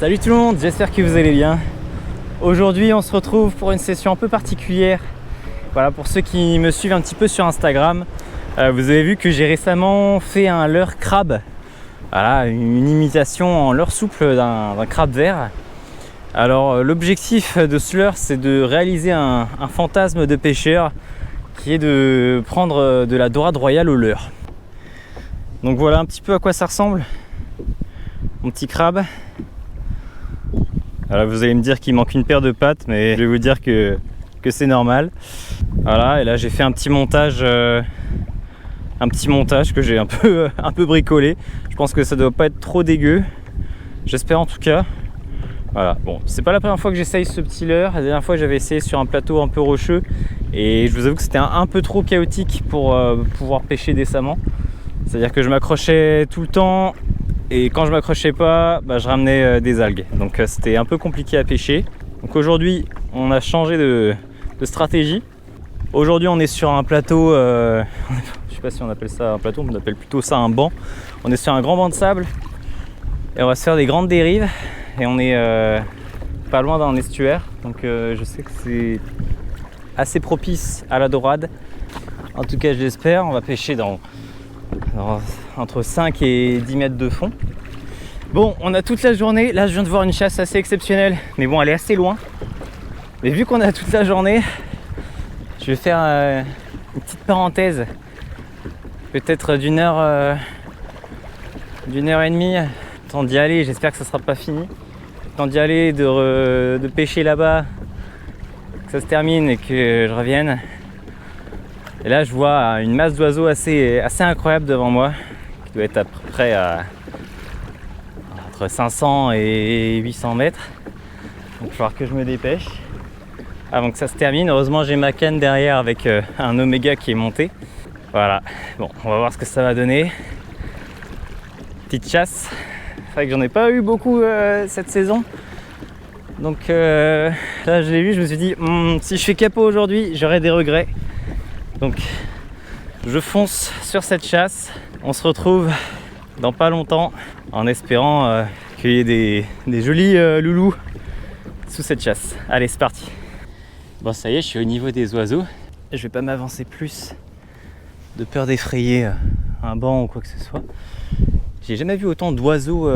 Salut tout le monde, j'espère que vous allez bien. Aujourd'hui on se retrouve pour une session un peu particulière. Voilà, pour ceux qui me suivent un petit peu sur Instagram, vous avez vu que j'ai récemment fait un leurre crabe. Voilà, une imitation en leurre souple d'un crabe vert. Alors l'objectif de ce leurre, c'est de réaliser un fantasme de pêcheur qui est de prendre de la dorade royale au leurre. Donc voilà un petit peu à quoi ça ressemble, mon petit crabe. Alors vous allez me dire qu'il manque une paire de pattes, mais je vais vous dire que c'est normal. Voilà, et là j'ai fait un petit montage que j'ai un peu bricolé. Je pense que ça doit pas être trop dégueu. J'espère en tout cas. Voilà, bon, c'est pas la première fois que j'essaye ce petit leurre. La dernière fois j'avais essayé sur un plateau un peu rocheux et je vous avoue que c'était un peu trop chaotique pour pouvoir pêcher décemment. C'est-à-dire que je m'accrochais tout le temps et quand je m'accrochais pas, je ramenais des algues. Donc c'était un peu compliqué à pêcher. Donc aujourd'hui, on a changé de stratégie. Aujourd'hui, on est sur un plateau, je sais pas si on appelle ça un plateau, on appelle plutôt ça un banc. On est sur un grand banc de sable et on va se faire des grandes dérives et on est pas loin d'un estuaire. Donc je sais que c'est assez propice à la dorade. En tout cas, je l'espère. On va pêcher dans entre 5 et 10 mètres de fond. Bon, on a toute la journée. Là, je viens de voir une chasse assez exceptionnelle. Mais bon, elle est assez loin. Mais vu qu'on a toute la journée, je vais faire une petite parenthèse. Peut-être d'une heure et demie. Temps d'y aller. J'espère que ça sera pas fini. Temps d'y aller, de pêcher là-bas. Que ça se termine et que je revienne. Et là, je vois une masse d'oiseaux assez incroyable devant moi, qui doit être à peu près entre 500 et 800 mètres. Donc, il va falloir que je me dépêche avant que ça se termine. Heureusement, j'ai ma canne derrière avec un oméga qui est monté. Voilà. Bon, on va voir ce que ça va donner. Petite chasse. C'est vrai que j'en ai pas eu beaucoup cette saison. Donc là, je l'ai vu, je me suis dit, si je fais capot aujourd'hui, j'aurai des regrets. Donc je fonce sur cette chasse. On se retrouve dans pas longtemps en espérant qu'il y ait des jolis loulous sous cette chasse. Allez, c'est parti. Bon, ça y est, je suis au niveau des oiseaux. Je vais pas m'avancer plus de peur d'effrayer un banc ou quoi que ce soit. J'ai jamais vu autant d'oiseaux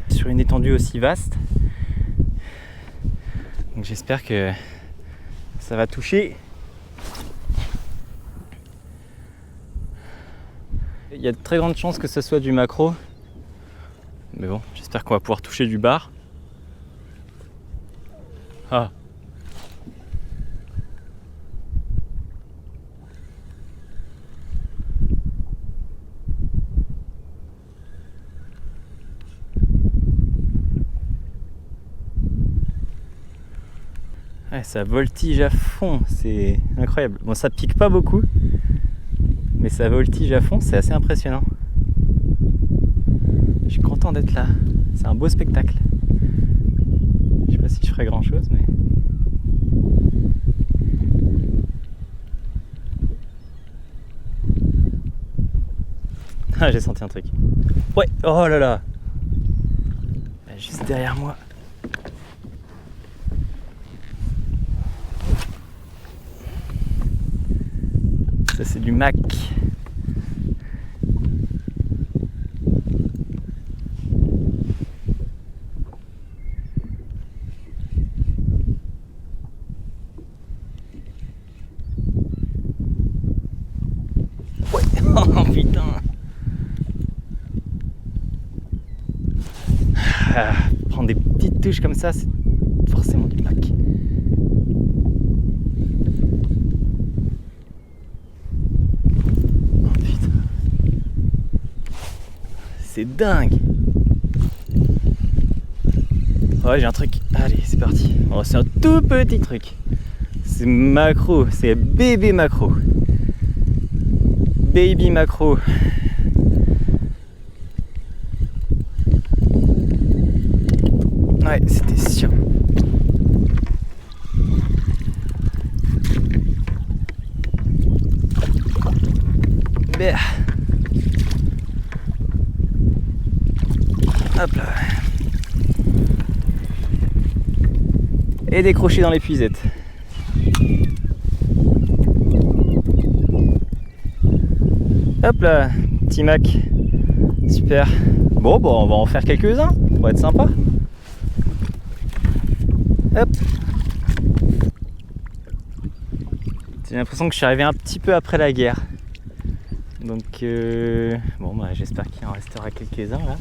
sur une étendue aussi vaste. Donc j'espère que ça va toucher. Il y a de très grandes chances que ce soit du maquereau. Mais bon, j'espère qu'on va pouvoir toucher du bar. Ah. Ouais, ça voltige à fond, c'est incroyable. Bon, ça pique pas beaucoup. Mais ça voltige à fond, c'est assez impressionnant. Je suis content d'être là. C'est un beau spectacle. Je sais pas si je ferai grand chose, mais... Ah, j'ai senti un truc. Ouais, oh là là. Juste derrière moi. Ça, c'est du mac. Ouais. Oh putain. Prendre des petites touches comme ça, c'est forcément du mac. C'est dingue. Ouais, j'ai un truc. Allez, c'est parti. Oh, c'est un tout petit truc. C'est maquereau, c'est bébé maquereau. Baby maquereau. Ouais, c'était sûr. Hop là. et décrocher dans l'épuisette. Hop là, petit Mac. Super. Bon, on va en faire quelques-uns pour être sympa. Hop. J'ai l'impression que je suis arrivé un petit peu après la guerre. Donc, bon, bah, j'espère qu'il en restera quelques-uns là.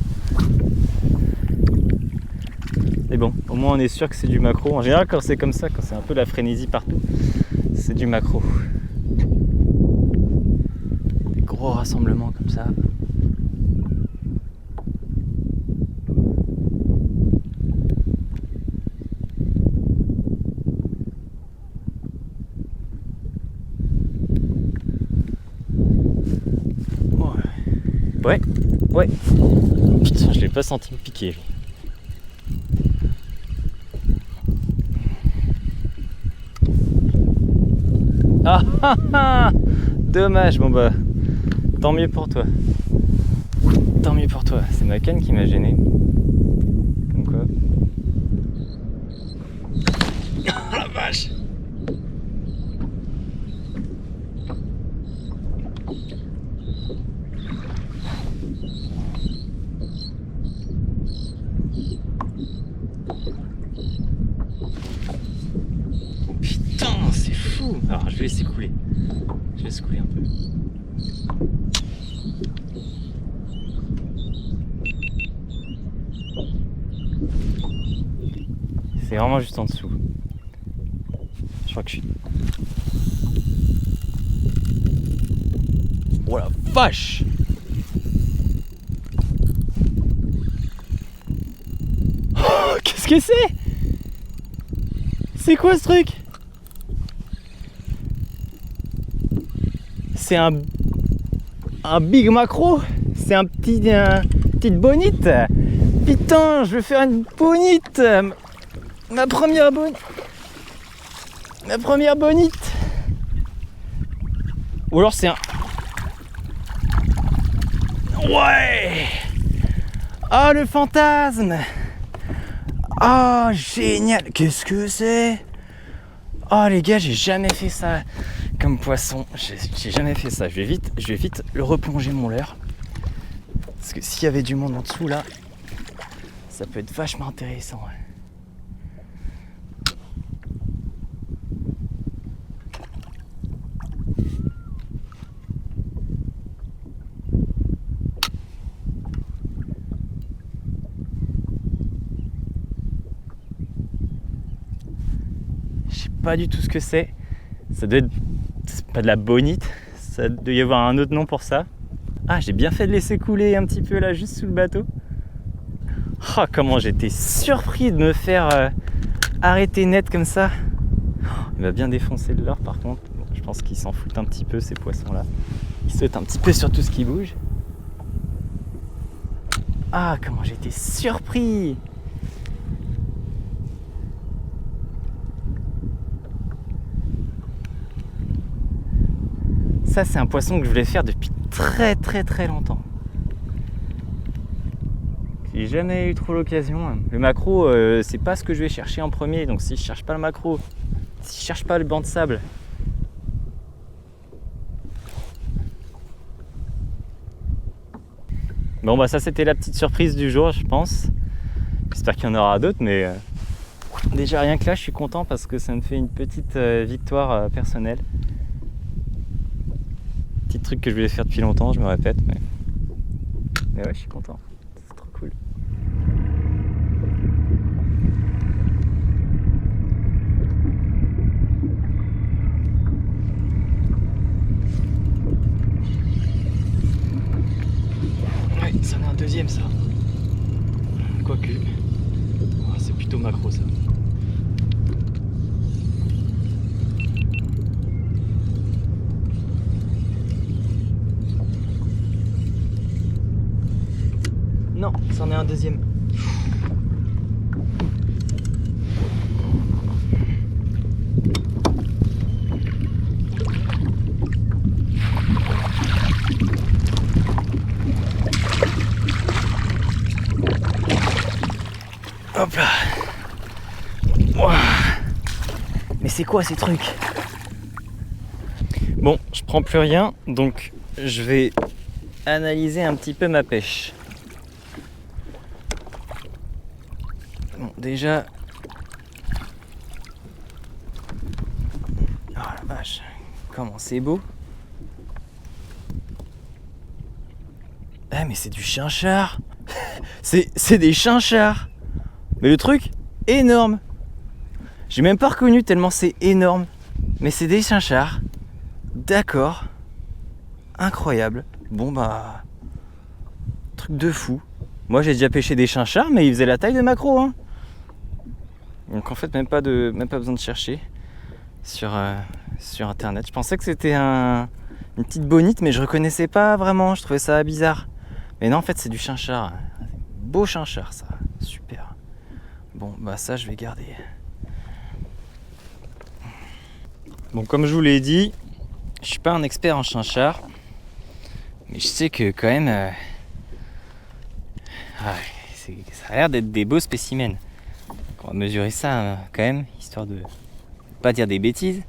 Mais bon, au moins on est sûr que c'est du maquereau. En général, quand c'est comme ça, quand c'est un peu la frénésie partout, c'est du maquereau. Des gros rassemblements comme ça. Ouais. Putain, je l'ai pas senti me piquer. Ah, dommage. Bon bah, tant mieux pour toi. Tant mieux pour toi. C'est ma canne qui m'a gêné. Comme quoi. Oh la vache. Alors je vais laisser couler. Je laisse couler un peu. C'est vraiment juste en dessous. Je crois que je suis. Oh la vache! Oh, qu'est-ce que c'est? C'est quoi ce truc? C'est un big macro. C'est une petite bonite. Putain, je vais faire une bonite. Ma première bonite. Ou alors c'est un... Ouais. Ah, le fantasme. Ah, génial. Qu'est-ce que c'est? Oh les gars, j'ai jamais fait ça comme poisson. J'ai jamais fait ça. Je vais vite le replonger mon leurre. Parce que s'il y avait du monde en dessous là, ça peut être vachement intéressant. Je sais pas du tout ce que c'est. Ça doit être... C'est pas de la bonite. Ça doit y avoir un autre nom pour ça. Ah, j'ai bien fait de laisser couler un petit peu là, juste sous le bateau. Oh, comment j'étais surpris de me faire arrêter net comme ça. Oh, il m'a bien défoncé le leurre par contre. Bon, je pense qu'ils s'en foutent un petit peu ces poissons là. Ils sautent un petit peu sur tout ce qui bouge. Ah, comment j'étais surpris. Ça, c'est un poisson que je voulais faire depuis très longtemps. J'ai jamais eu trop l'occasion. Le maquereau, c'est pas ce que je vais chercher en premier. Donc si je cherche pas le maquereau, si je cherche pas le banc de sable, bon bah ça c'était la petite surprise du jour, je pense. J'espère qu'il y en aura d'autres, mais déjà rien que là, je suis content parce que ça me fait une petite victoire personnelle. Petit truc que je voulais faire depuis longtemps, je me répète, mais ouais, je suis content. C'est trop cool. Ouais, c'en est un deuxième ça. Quoique, oh, c'est plutôt macro ça. Non, c'en est un deuxième. Hop là. Ouah. c'est quoi ces trucs? Bon, je prends plus rien, donc je vais analyser un petit peu ma pêche. Bon, déjà... Oh la vache, comment c'est beau. Ah mais c'est du chinchard. C'est des chinchards. Mais le truc, énorme. J'ai même pas reconnu tellement c'est énorme. Mais c'est des chinchards. D'accord. Incroyable. Bon bah... Truc de fou. Moi j'ai déjà pêché des chinchards, mais ils faisaient la taille de maquereaux, hein. Donc en fait même pas besoin de chercher sur internet. Je pensais que c'était une petite bonite, mais je reconnaissais pas vraiment, je trouvais ça bizarre. Mais non, en fait c'est du chinchard. Beau chinchard ça, super. Bon bah ça je vais garder. Bon, comme je vous l'ai dit, je suis pas un expert en chinchard, mais je sais que quand même ça a l'air d'être des beaux spécimens. On va mesurer ça quand même, histoire de pas dire des bêtises.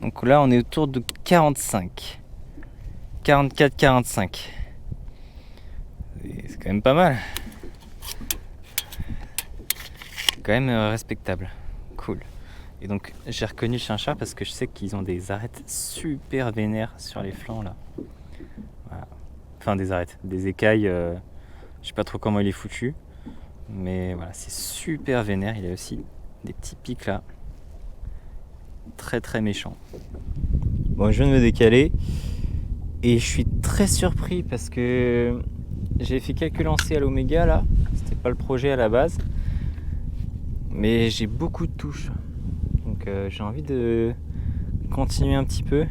Donc là on est autour de 45, 44, 45. C'est quand même pas mal. Quand même respectable. Cool. Et donc j'ai reconnu le chinchard parce que je sais qu'ils ont des arêtes super vénères sur les flancs là. Voilà. Enfin des arêtes, des écailles, je sais pas trop comment il est foutu. Mais voilà, c'est super vénère. Il a aussi des petits pics là. Très très méchant. Bon, je viens de me décaler. Et je suis très surpris parce que j'ai fait quelques lancers à l'Oméga là. C'était pas le projet à la base. Mais j'ai beaucoup de touches. Donc j'ai envie de continuer un petit peu.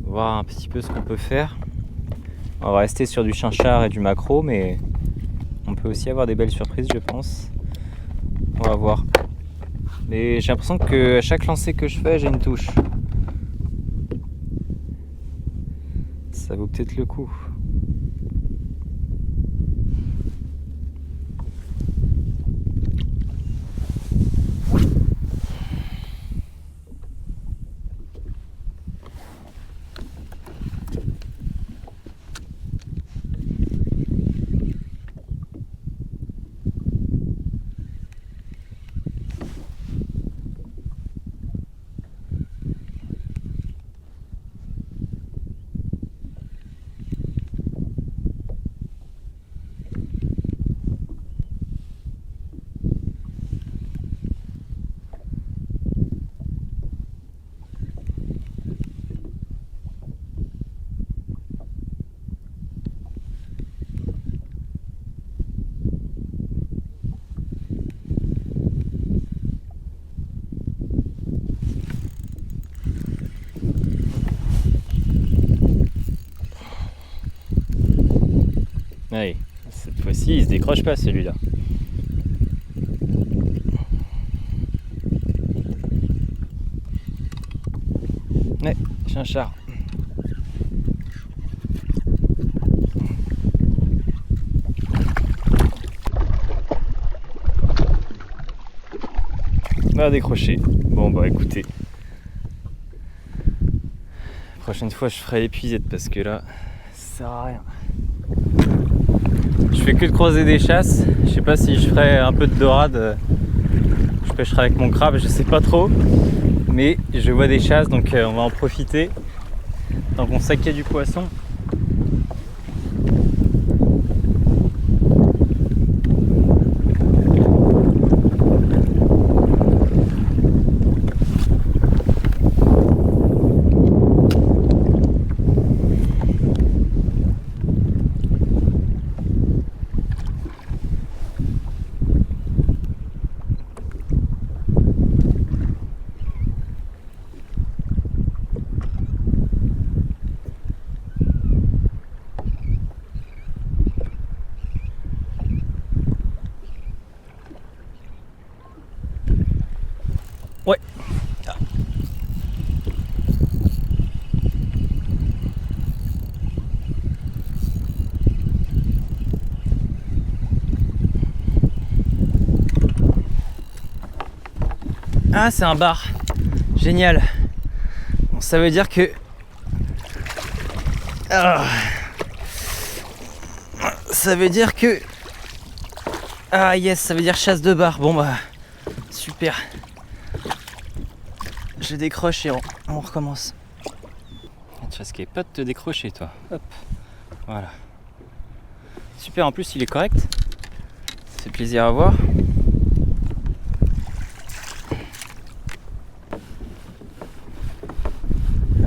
Voir un petit peu ce qu'on peut faire. On va rester sur du chinchard et du maquereau, mais on peut aussi avoir des belles surprises, je pense. On va voir. Mais j'ai l'impression qu'à chaque lancer que je fais, j'ai une touche. Ça vaut peut-être le coup. Allez, cette fois-ci, il se décroche pas celui-là. Ouais, chinchard. On va décrocher. Bon bah écoutez. Prochaine fois je ferai l'épuisette parce que là, ça sert à rien. Je fais que de croiser des chasses. Je sais pas si je ferai un peu de dorade. Je pêcherai avec mon crabe, je sais pas trop. Mais je vois des chasses, donc on va en profiter. Tant qu'on sait qu'il y a du poisson. Ouais. Ah, c'est un bar. Génial. Bon, ça veut dire que... Ah. Ça veut dire que... Ah yes, ça veut dire chasse de bar. Bon bah, super. Je décroche et on recommence. Tu risquais pas de te décrocher toi. Hop, voilà. Super, en plus il est correct. Ça fait plaisir à voir.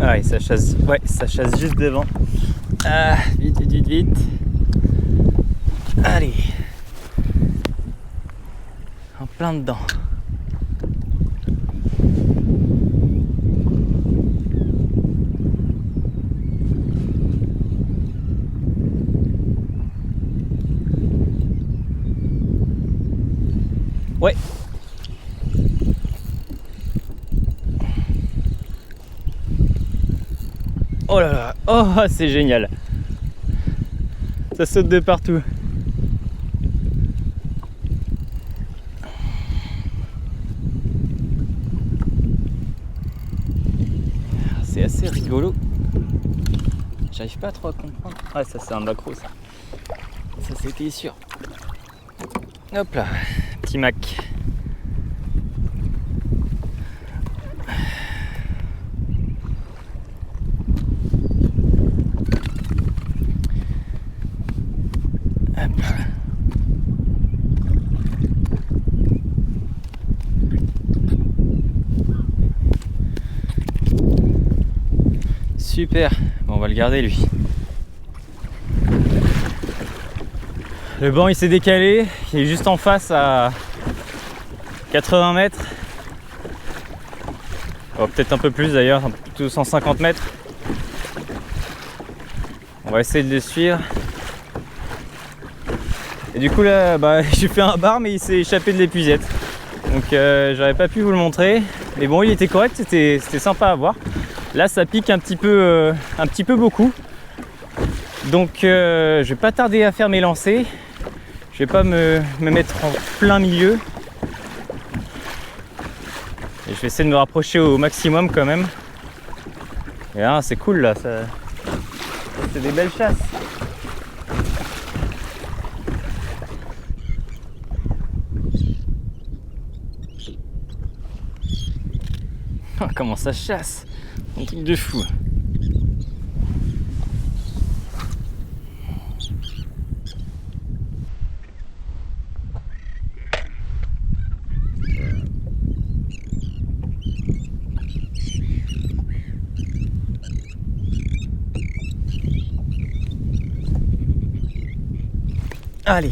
Ah et ça chasse, ouais, ça chasse juste devant. Ah, vite, vite, vite, vite. Allez. En plein dedans. Ouais. Oh là là, oh c'est génial. Ça saute de partout. C'est assez rigolo. J'arrive pas trop à comprendre. Ah ça c'est un macro ça. Ça c'était sûr. Hop là, petit Mac. Super, bon, on va le garder lui. Le banc il s'est décalé, il est juste en face à 80 mètres. Oh, peut-être un peu plus d'ailleurs, plutôt 150 mètres. On va essayer de le suivre. Et du coup là, bah, j'ai fait un bar mais il s'est échappé de l'épuisette. Donc j'aurais pas pu vous le montrer. Mais bon, il était correct, c'était sympa à voir. Là ça pique un petit peu beaucoup. Donc je vais pas tarder à faire mes lancers. Je vais pas me mettre en plein milieu. Et je vais essayer de me rapprocher au maximum quand même. Et là c'est cool là, c'est des belles chasses. Oh, comment ça chasse! Un truc de fou. Allez.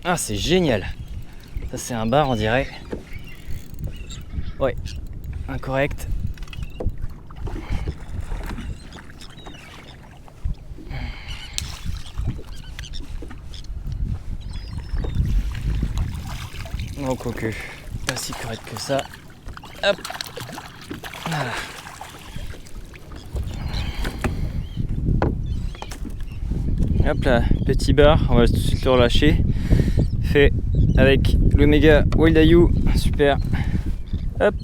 Ah, c'est génial. Ça, c'est un bar, on dirait. Ouais, incorrect. Oh, quoique, pas si correct que ça. Hop. Voilà. Hop là, petit bar, on va tout de suite le relâcher. Fait avec l'Omega Wild Ayu, super. Hop.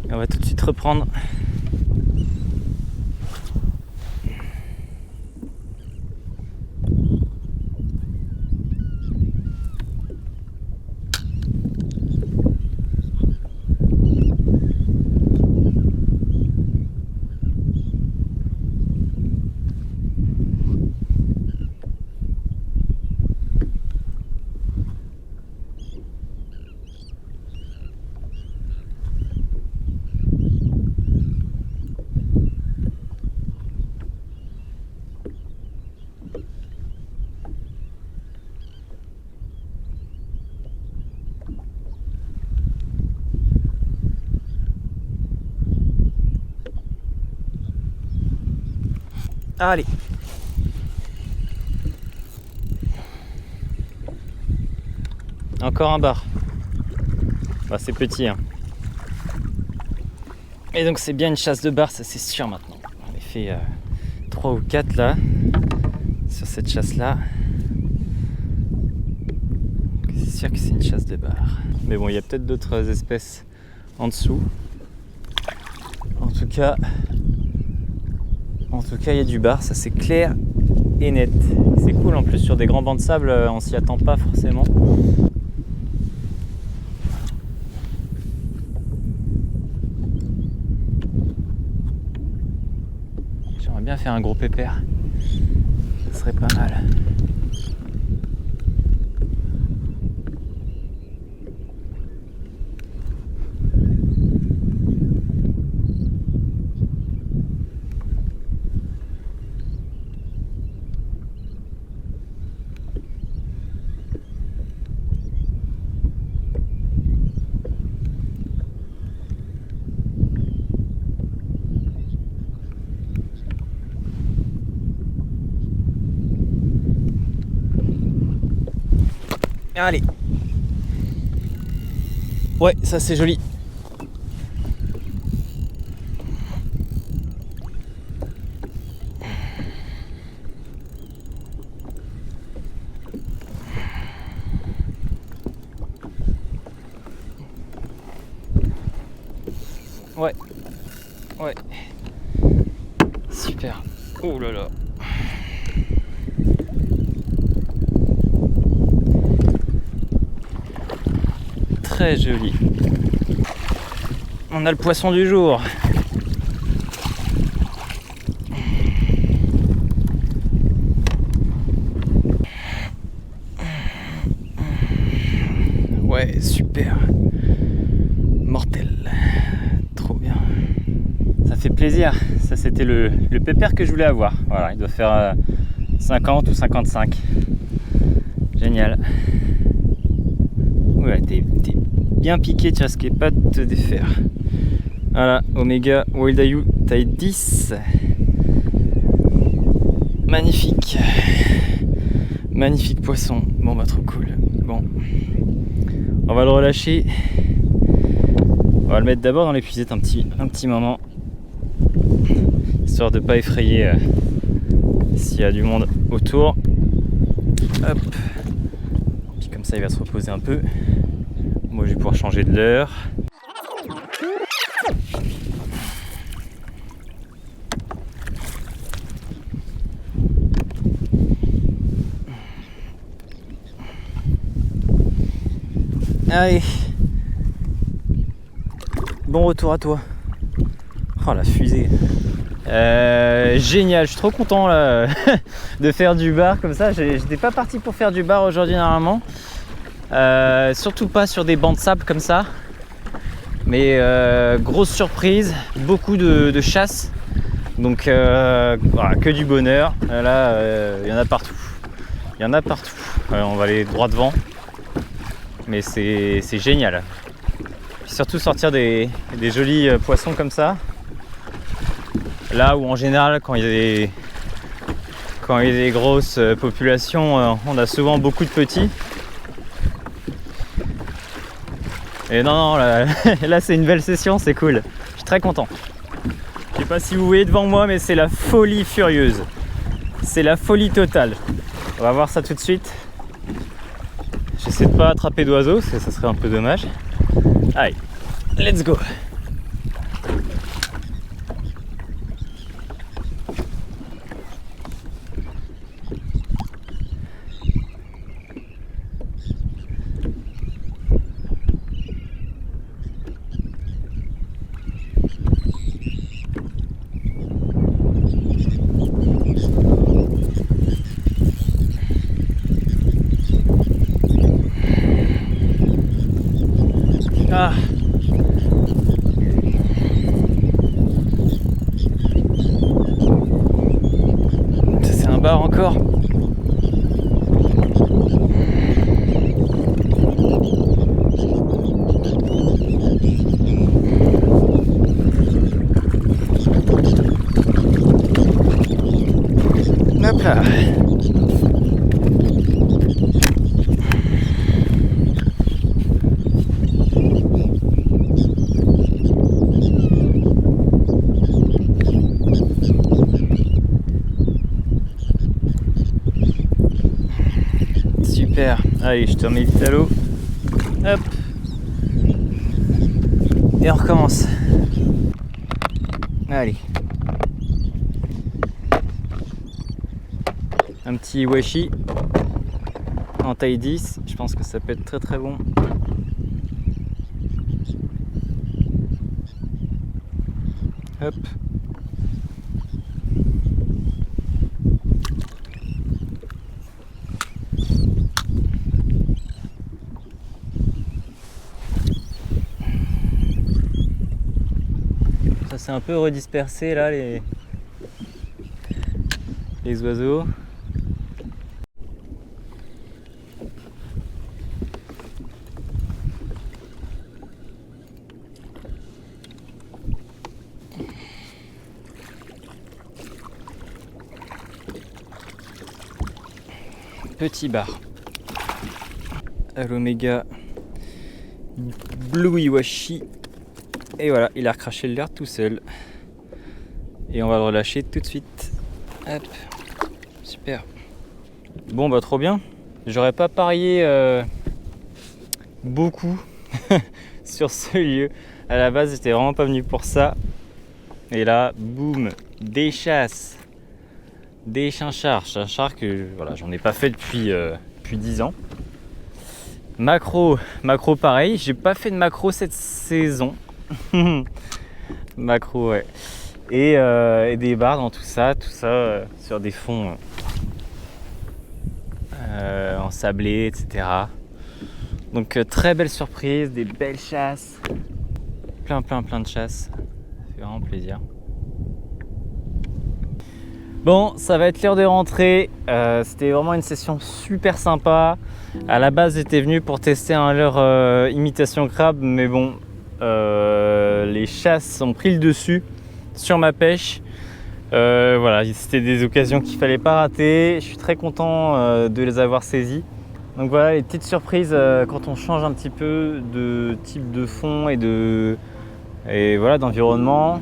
Et on va tout de suite reprendre. Allez. Encore un bar. Bah, c'est petit, hein. Et donc c'est bien une chasse de bar, ça c'est sûr maintenant. En effet, 3 ou 4 là, sur cette chasse-là. C'est sûr que c'est une chasse de bar. Mais bon, il y a peut-être d'autres espèces en dessous. En tout cas, il y a du bar, ça c'est clair et net. C'est cool en plus, sur des grands bancs de sable, on s'y attend pas forcément. J'aimerais bien faire un gros pépère, ça serait pas mal. Allez. Ouais, ça c'est joli. Ouais. Ouais. Super. Oh là là. Très joli. On a le poisson du jour. Ouais, super. Mortel. Trop bien. Ça fait plaisir. Ça, c'était le pépère que je voulais avoir. Voilà, il doit faire 50 ou 55. Génial. Ouais, t'es bien piqué, tu risques pas de te défaire. Voilà, Omega Wild Ayu taille 10. Magnifique. Magnifique poisson. Bon bah trop cool. Bon. On va le relâcher. On va le mettre d'abord dans l'épuisette un petit moment. Histoire de pas effrayer s'il y a du monde autour. Hop. Puis comme ça il va se reposer un peu. Moi je vais pouvoir changer de l'heure. Allez. Bon retour à toi. Oh la fusée. Génial, je suis trop content là, de faire du bar comme ça. J'étais pas parti pour faire du bar aujourd'hui normalement. Surtout pas sur des bancs de sable comme ça. Mais grosse surprise, beaucoup de chasse. Donc voilà, que du bonheur. Là, il y en a partout. Il y en a partout. On va aller droit devant. Mais c'est génial. Puis surtout sortir des jolis poissons comme ça. Là où en général quand il y a des grosses populations, on a souvent beaucoup de petits. Et non, là, là c'est une belle session, c'est cool. Je suis très content. Je sais pas si vous voyez devant moi, mais c'est la folie furieuse. C'est la folie totale. On va voir ça tout de suite. J'essaie de pas attraper d'oiseaux, ça serait un peu dommage. Allez, let's go. Ah. Ça c'est un bar encore. Hop là. Allez, je te remets vite à l'eau. Hop. Et on recommence. Allez. Un petit iwashi en taille 10. Je pense que ça peut être très très bon. Hop. Ça s'est un peu redispersé là, les oiseaux. Petit bar à l'Omega Blue Iwashi. Et voilà, il a recraché l'air tout seul. Et on va le relâcher tout de suite. Hop, super. Bon bah trop bien. J'aurais pas parié beaucoup sur ce lieu. À la base, j'étais vraiment pas venu pour ça. Et là, boum, des chasses. Des chinchards que voilà, j'en ai pas fait depuis 10 ans. Macro pareil, j'ai pas fait de macro cette saison. Macro, ouais. Et des bars dans tout ça sur des fonds ensablés, etc. Donc très belle surprise, des belles chasses, plein de chasses. Ça fait vraiment plaisir. Bon, ça va être l'heure de rentrer. C'était vraiment une session super sympa. À la base, j'étais venu pour tester un leurre imitation crabe, mais bon, les chasses ont pris le dessus sur ma pêche. Voilà, c'était des occasions qu'il fallait pas rater. Je suis très content de les avoir saisies. Donc voilà, les petites surprises quand on change un petit peu de type de fond et voilà, d'environnement.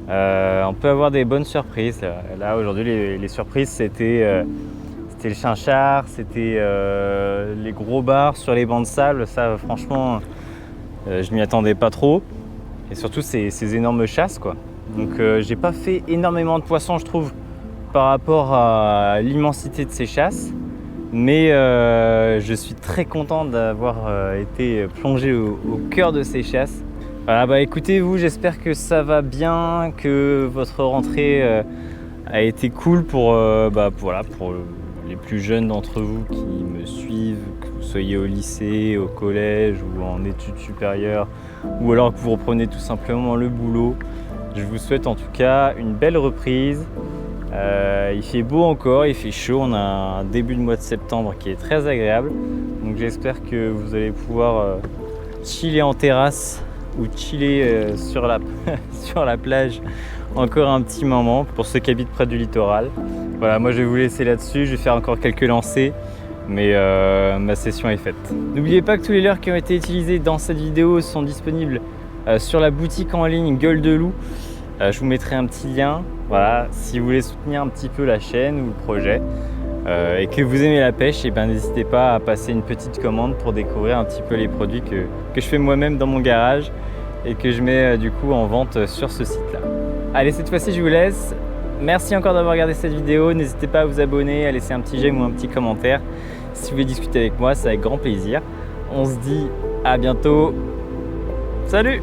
On peut avoir des bonnes surprises. Là aujourd'hui, les surprises, c'était le chinchard, c'était les gros bars sur les bancs de sable. Ça, franchement, je m'y attendais pas trop. Et surtout, ces énormes chasses, quoi. Donc, j'ai pas fait énormément de poissons, je trouve, par rapport à l'immensité de ces chasses. Mais je suis très content d'avoir été plongé au cœur de ces chasses. Voilà, bah écoutez, vous, j'espère que ça va bien, que votre rentrée a été cool pour les plus jeunes d'entre vous qui me suivent, que vous soyez au lycée, au collège ou en études supérieures, ou alors que vous reprenez tout simplement le boulot. Je vous souhaite en tout cas une belle reprise. Il fait beau encore, il fait chaud, on a un début de mois de septembre qui est très agréable. Donc j'espère que vous allez pouvoir chiller en terrasse ou chiller sur la plage encore un petit moment pour ceux qui habitent près du littoral. Voilà, moi je vais vous laisser là-dessus, je vais faire encore quelques lancers, mais ma session est faite. N'oubliez pas que tous les leurres qui ont été utilisés dans cette vidéo sont disponibles sur la boutique en ligne Gueule de Loup. Je vous mettrai un petit lien, voilà, si vous voulez soutenir un petit peu la chaîne ou le projet et que vous aimez la pêche, et ben n'hésitez pas à passer une petite commande pour découvrir un petit peu les produits que je fais moi-même dans mon garage et que je mets du coup en vente sur ce site-là. Allez, cette fois-ci, je vous laisse. Merci encore d'avoir regardé cette vidéo. N'hésitez pas à vous abonner, à laisser un petit j'aime ou un petit commentaire. Si vous voulez discuter avec moi, c'est avec grand plaisir. On se dit à bientôt. Salut!